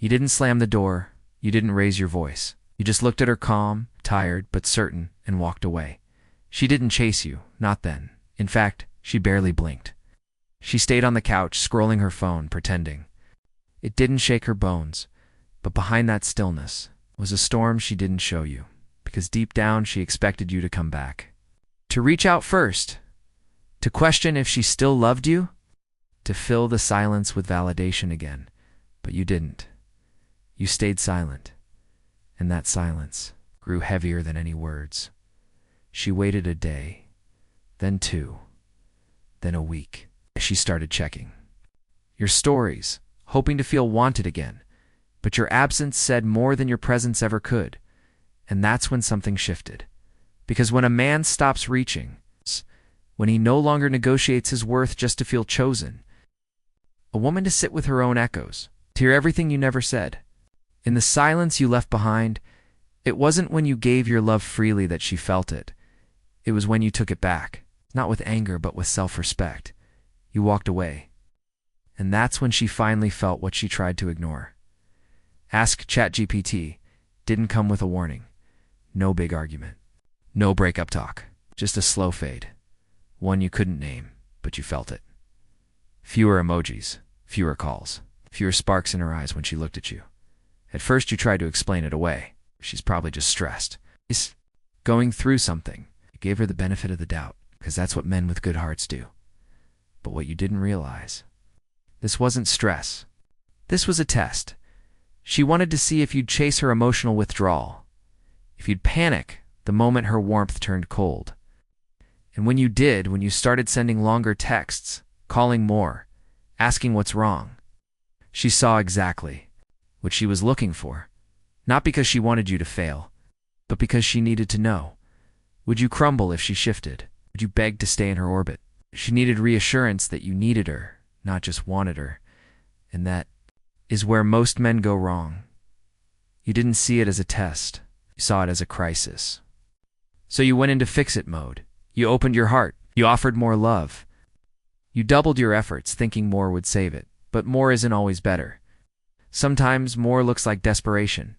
You didn't slam the door. You didn't raise your voice. You just looked at her calm, tired, but certain, and walked away. She didn't chase you, not then. In fact, she barely blinked. She stayed on the couch, scrolling her phone, pretending. It didn't shake her bones, but behind that stillness was a storm she didn't show you, because deep down she expected you to come back. To reach out first, to question if she still loved you, to fill the silence with validation again. But you didn't. You stayed silent, and that silence grew heavier than any words. She waited a day, then 2, then a week. She started checking your stories, hoping to feel wanted again, but your absence said more than your presence ever could. And that's when something shifted. Because when a man stops reaching, when he no longer negotiates his worth just to feel chosen, a woman to sit with her own echoes, to hear everything you never said, in the silence you left behind, it wasn't when you gave your love freely that she felt it. It was when you took it back, not with anger but with self-respect. You walked away. And that's when she finally felt what she tried to ignore. Ask ChatGPT didn't come with a warning. No big argument. No breakup talk. Just a slow fade. One you couldn't name, but you felt it. Fewer emojis. Fewer calls. Fewer sparks in her eyes when she looked at you. At first you tried to explain it away. She's probably just stressed. She's going through something. You gave her the benefit of the doubt, because that's what men with good hearts do. But what you didn't realize, this wasn't stress. This was a test. She wanted to see if you'd chase her emotional withdrawal, if you'd panic the moment her warmth turned cold. And when you did, when you started sending longer texts, calling more, asking what's wrong, she saw exactly what she was looking for. Not because she wanted you to fail, but because she needed to know. Would you crumble if she shifted? Would you beg to stay in her orbit? She needed reassurance that you needed her, not just wanted her. And that is where most men go wrong. You didn't see it as a test. You saw it as a crisis. So you went into fix-it mode. You opened your heart. You offered more love. You doubled your efforts, thinking more would save it. But more isn't always better. Sometimes more looks like desperation.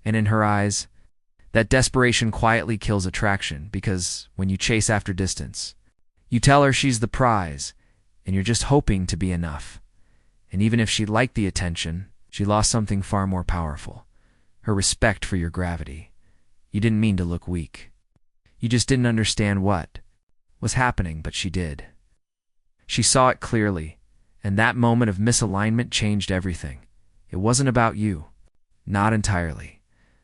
And in her eyes, that desperation quietly kills attraction, because when you chase after distance, you tell her she's the prize, and you're just hoping to be enough. And even if she liked the attention, she lost something far more powerful. Her respect for your gravity. You didn't mean to look weak. You just didn't understand what was happening, but she did. She saw it clearly, and that moment of misalignment changed everything. It wasn't about you. Not entirely.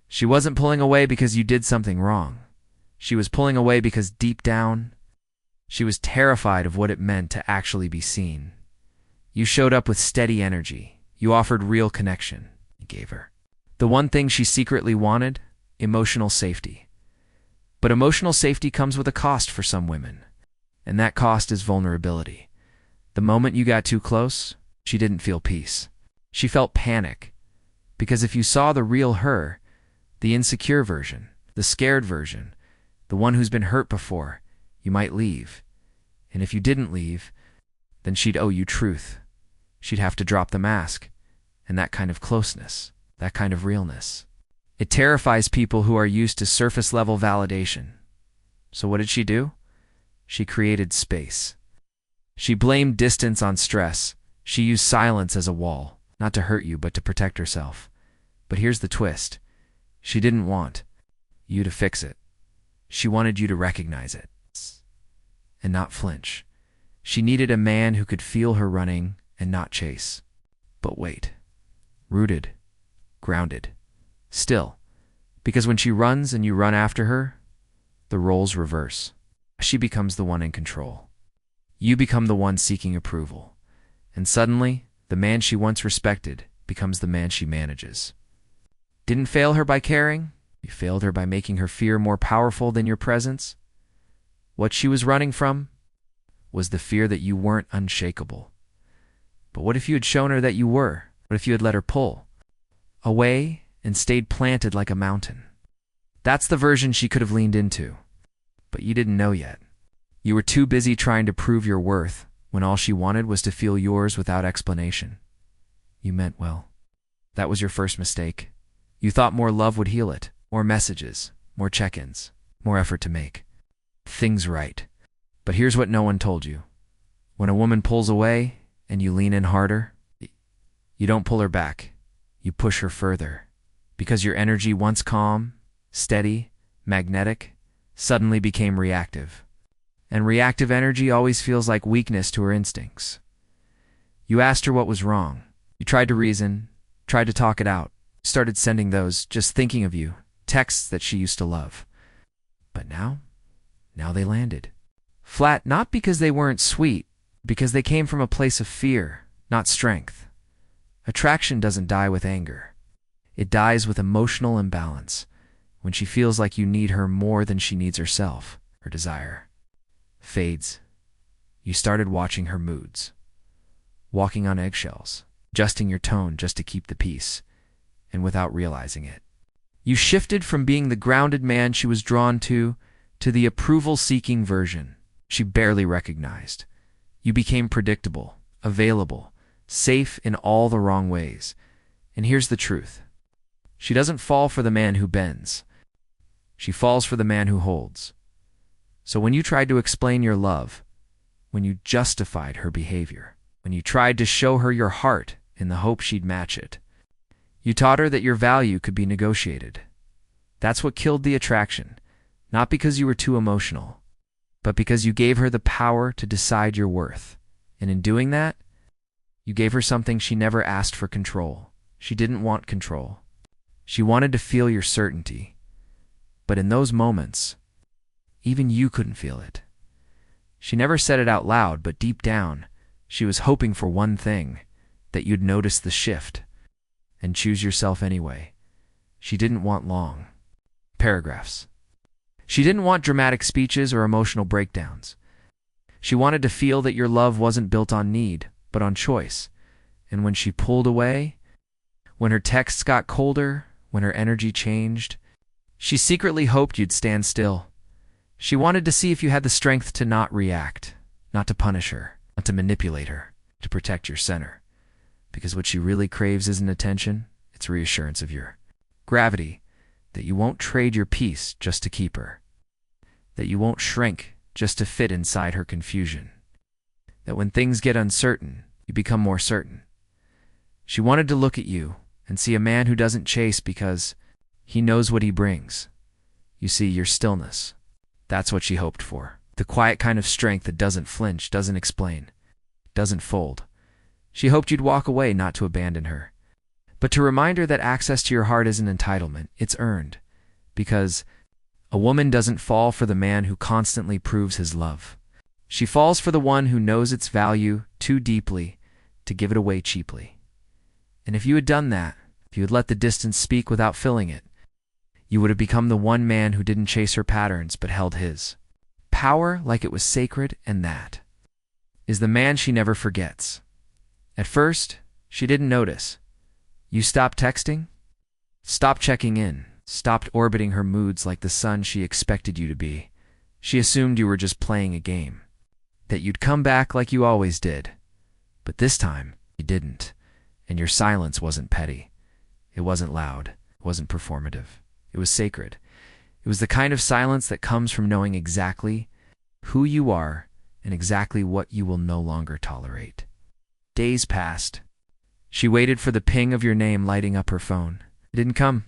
She wasn't pulling away because you did something wrong. She was pulling away because deep down, she was terrified of what it meant to actually be seen. You showed up with steady energy. You offered real connection. You gave her the one thing she secretly wanted: emotional safety. But emotional safety comes with a cost for some women, and that cost is vulnerability. The moment you got too close, she didn't feel peace. She felt panic, because if you saw the real her, the insecure version, the scared version, the one who's been hurt before, you might leave. And if you didn't leave, then she'd owe you truth. She'd have to drop the mask, and that kind of closeness, that kind of realness. It terrifies people who are used to surface-level validation. So what did she do? She created space. She blamed distance on stress. She used silence as a wall, not to hurt you, but to protect herself. But here's the twist. She didn't want you to fix it. She wanted you to recognize it and not flinch. She needed a man who could feel her running and not chase. But wait. Rooted. Grounded. Still. Because when she runs and you run after her, the roles reverse. She becomes the one in control. You become the one seeking approval. And suddenly, the man she once respected becomes the man she manages. Didn't fail her by caring. You failed her by making her fear more powerful than your presence. What she was running from was the fear that you weren't unshakable. But what if you had shown her that you were? What if you had let her pull away and stayed planted like a mountain? That's the version she could have leaned into. But you didn't know yet. You were too busy trying to prove your worth when all she wanted was to feel yours without explanation. You meant well. That was your first mistake. You thought more love would heal it. More messages, more check-ins, more effort to make things right. But here's what no one told you. When a woman pulls away and you lean in harder, you don't pull her back. You push her further. Because your energy, once calm, steady, magnetic, suddenly became reactive. And reactive energy always feels like weakness to her instincts. You asked her what was wrong. You tried to reason, tried to talk it out, started sending those "just thinking of you" texts that she used to love. But now they landed. Flat, not because they weren't sweet, because they came from a place of fear, not strength. Attraction doesn't die with anger. It dies with emotional imbalance, when she feels like you need her more than she needs herself. Her desire fades. You started watching her moods, walking on eggshells, adjusting your tone just to keep the peace, and without realizing it. You shifted from being the grounded man she was drawn to the approval-seeking version she barely recognized. You became predictable, available, safe in all the wrong ways. And here's the truth. She doesn't fall for the man who bends. She falls for the man who holds. So when you tried to explain your love, when you justified her behavior, when you tried to show her your heart in the hope she'd match it, you taught her that your value could be negotiated. That's what killed the attraction, not because you were too emotional, but because you gave her the power to decide your worth. And in doing that, you gave her something she never asked for: control. She didn't want control. She wanted to feel your certainty. But in those moments, even you couldn't feel it. She never said it out loud, but deep down, she was hoping for one thing: that you'd notice the shift and choose yourself anyway. She didn't want long paragraphs. She didn't want dramatic speeches or emotional breakdowns. She wanted to feel that your love wasn't built on need, but on choice. And when she pulled away, when her texts got colder, when her energy changed, she secretly hoped you'd stand still. She wanted to see if you had the strength to not react, not to punish her, not to manipulate her, to protect your center. Because what she really craves isn't attention, it's reassurance of your gravity, that you won't trade your peace just to keep her, that you won't shrink just to fit inside her confusion, that when things get uncertain, you become more certain. She wanted to look at you and see a man who doesn't chase because he knows what he brings. You see, your stillness. That's what she hoped for. The quiet kind of strength that doesn't flinch, doesn't explain, doesn't fold. She hoped you'd walk away, not to abandon her, but to remind her that access to your heart isn't entitlement, it's earned. Because a woman doesn't fall for the man who constantly proves his love. She falls for the one who knows its value too deeply to give it away cheaply. And if you had done that, if you had let the distance speak without filling it, you would have become the one man who didn't chase her patterns but held his power like it was sacred. And that is the man she never forgets. At first, she didn't notice. You stopped texting, stopped checking in, stopped orbiting her moods like the sun she expected you to be. She assumed you were just playing a game, that you'd come back like you always did. But this time, you didn't. And your silence wasn't petty. It wasn't loud. It wasn't performative. It was sacred. It was the kind of silence that comes from knowing exactly who you are and exactly what you will no longer tolerate. Days passed. She waited for the ping of your name lighting up her phone. It didn't come.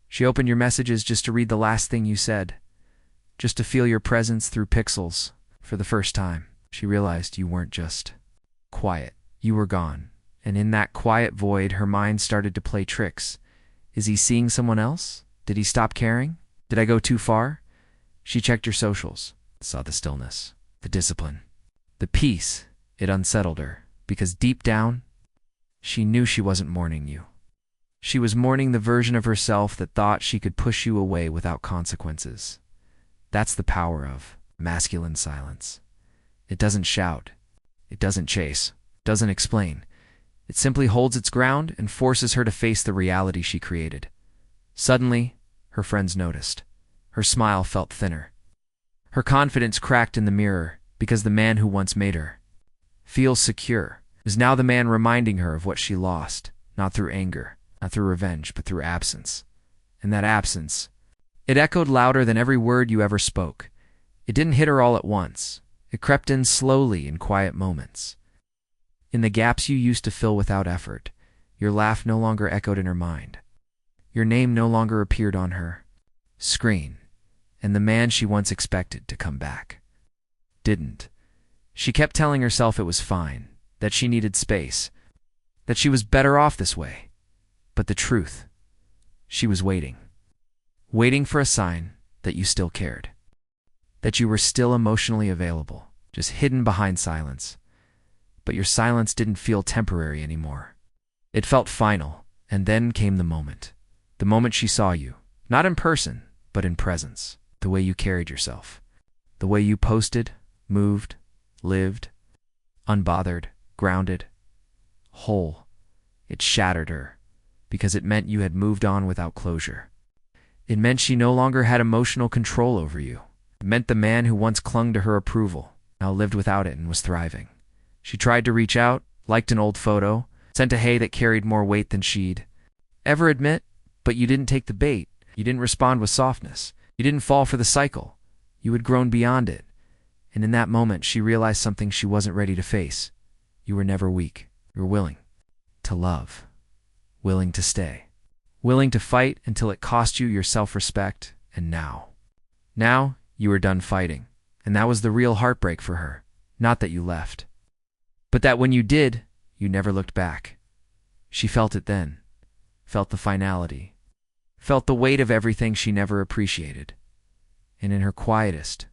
She opened your messages just to read the last thing you said, just to feel your presence through pixels. For the first time, she realized you weren't just quiet. You were gone. And in that quiet void, her mind started to play tricks. Is he seeing someone else? Did he stop caring? Did I go too far? She checked your socials, saw the stillness, the discipline, the peace. It unsettled her, because deep down, she knew she wasn't mourning you. She was mourning the version of herself that thought she could push you away without consequences. That's the power of masculine silence. It doesn't shout. It doesn't chase. Doesn't explain. It simply holds its ground and forces her to face the reality she created. Suddenly, her friends noticed. Her smile felt thinner. Her confidence cracked in the mirror because the man who once made her feel secure is now the man reminding her of what she lost, not through anger, not through revenge, but through absence. And that absence, it echoed louder than every word you ever spoke. It didn't hit her all at once. It crept in slowly in quiet moments. In the gaps you used to fill without effort, your laugh no longer echoed in her mind. Your name no longer appeared on her screen, and the man she once expected to come back didn't. She kept telling herself it was fine, that she needed space, that she was better off this way. But the truth, she was waiting. Waiting for a sign that you still cared. That you were still emotionally available, just hidden behind silence. But your silence didn't feel temporary anymore. It felt final, and then came the moment. The moment she saw you, not in person, but in presence. The way you carried yourself. The way you posted, moved, lived, unbothered, grounded, whole. It shattered her, because it meant you had moved on without closure. It meant she no longer had emotional control over you. It meant the man who once clung to her approval now lived without it and was thriving. She tried to reach out, liked an old photo, sent a hey that carried more weight than she'd ever admit, but you didn't take the bait. You didn't respond with softness. You didn't fall for the cycle. You had grown beyond it. And in that moment, she realized something she wasn't ready to face. You were never weak. You were willing to love, willing to stay, willing to fight until it cost you your self-respect. And now you were done fighting. And that was the real heartbreak for her. Not that you left, but that when you did, you never looked back. She felt it then, felt the finality, felt the weight of everything she never appreciated. And in her quietest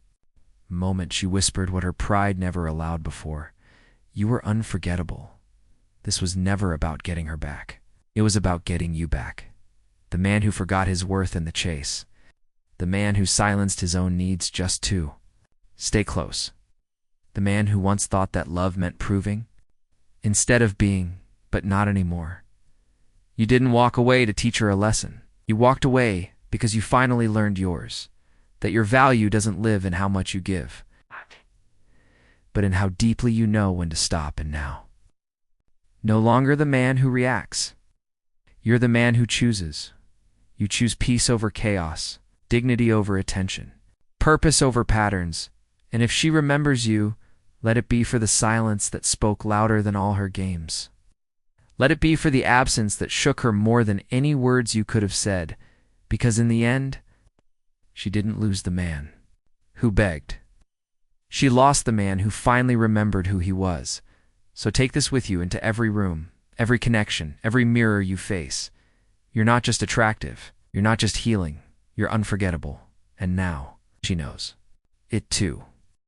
moment, she whispered what her pride never allowed before. You were unforgettable. This was never about getting her back. It was about getting you back. The man who forgot his worth in the chase. The man who silenced his own needs just to stay close. The man who once thought that love meant proving, instead of being, but not anymore. You didn't walk away to teach her a lesson. You walked away because you finally learned yours. That your value doesn't live in how much you give, but in how deeply you know when to stop. And now, no longer the man who reacts. You're the man who chooses. You choose peace over chaos, dignity over attention, purpose over patterns. And if she remembers you, let it be for the silence that spoke louder than all her games. Let it be for the absence that shook her more than any words you could have said, because in the end, she didn't lose the man who begged. She lost the man who finally remembered who he was. So take this with you into every room, every connection, every mirror you face. You're not just attractive. You're not just healing. You're unforgettable. And now, she knows it too.